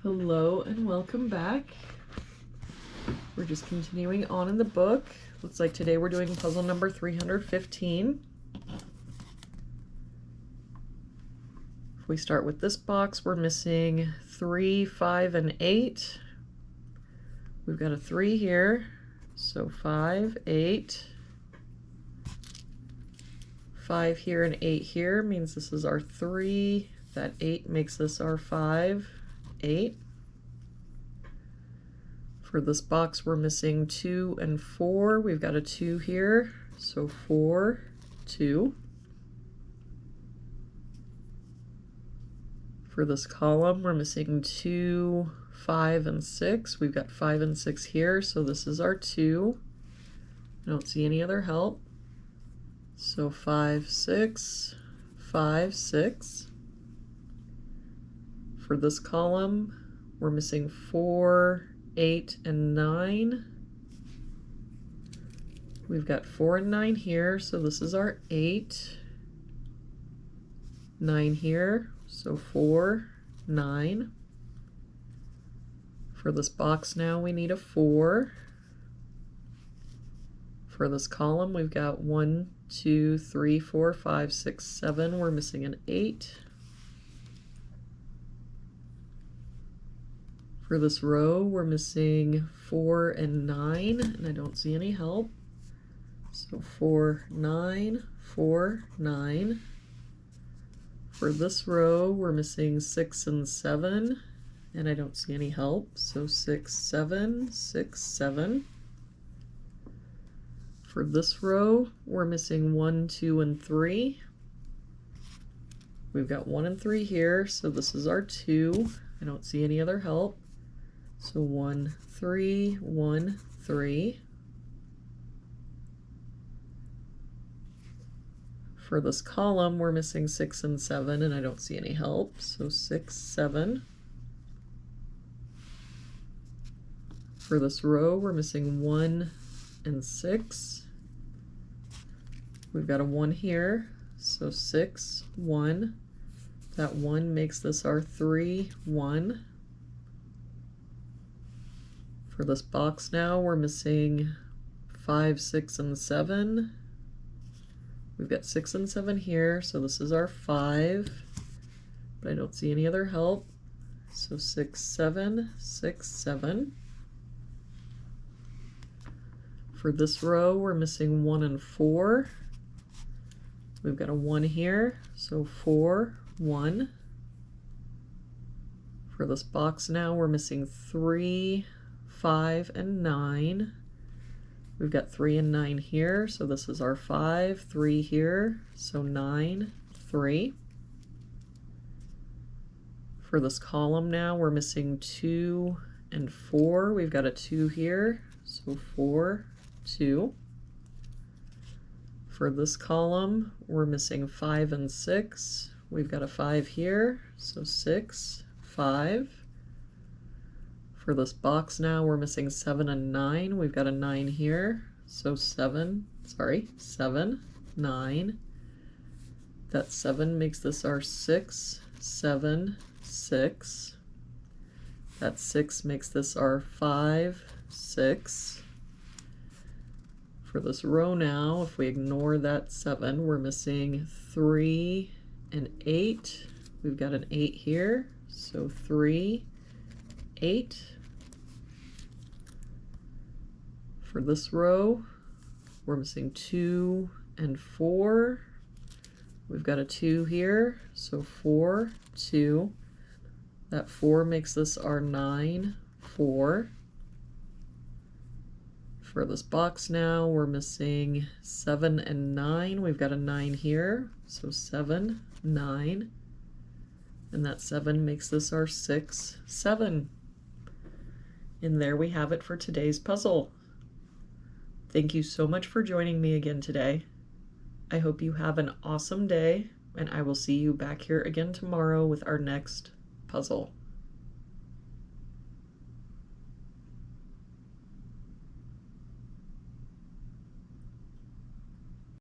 Hello and welcome back. We're just continuing on in the book. Looks like today we're doing puzzle number 315. If we start with this box, we're missing 3, 5, and 8. We've got a 3 here, so 5, 8. 5 here and 8 here means this is our 3. That 8 makes this our 5, 8. For this box, we're missing 2 and 4. We've got a 2 here, so 4, 2. For this column, we're missing 2, 5, and 6. We've got 5 and 6 here, so this is our 2. I don't see any other help. So 5, 6, 5, 6. For this column, we're missing 4, 8, and 9. We've got 4 and 9 here, so this is our 8. 9 here, so 4, 9. For this box now, we need a 4. For this column, we've got 1, 2, 3, 4, 5, 6, 7. We're missing an 8. For this row, we're missing 4 and 9, and I don't see any help. So 4, 9, 4, 9. For this row, we're missing 6 and 7, and I don't see any help. So 6, 7, 6, 7. For this row, we're missing 1, 2, and 3. We've got 1 and 3 here, so this is our 2. I don't see any other help. So 1, 3, 1, 3. For this column, we're missing 6 and 7, and I don't see any help. So 6, 7. For this row, we're missing 1 and 6. We've got a 1 here, so 6, 1. That 1 makes this our 3, 1. For this box now, we're missing 5, 6, and 7. We've got 6 and 7 here, so this is our 5, but I don't see any other help. So 6, 7, 6, 7. For this row, we're missing 1 and 4. We've got a 1 here, so 4, 1. For this box now, we're missing 3, 5, and 9. We've got 3 and 9 here, so this is our 5, 3 here, so 9, 3. For this column now, we're missing 2 and 4. We've got a 2 here, so 4, 2. For this column, we're missing 5 and 6. We've got a 5 here, so 6, 5. For this box now, we're missing 7 and 9. We've got a 9 here, so 7, 9. That 7 makes this our 6, 7, 6. That 6 makes this our 5, 6. For this row now, if we ignore that 7, we're missing 3 and 8. We've got an 8 here, so 3, 8. For this row, we're missing 2 and 4. We've got a 2 here, so 4, 2. That 4 makes this our 9, 4. For this box now, we're missing 7 and 9. We've got a 9 here, so 7, 9. And that 7 makes this our 6, 7. And there we have it for today's puzzle. Thank you so much for joining me again today. I hope you have an awesome day, and I will see you back here again tomorrow with our next puzzle.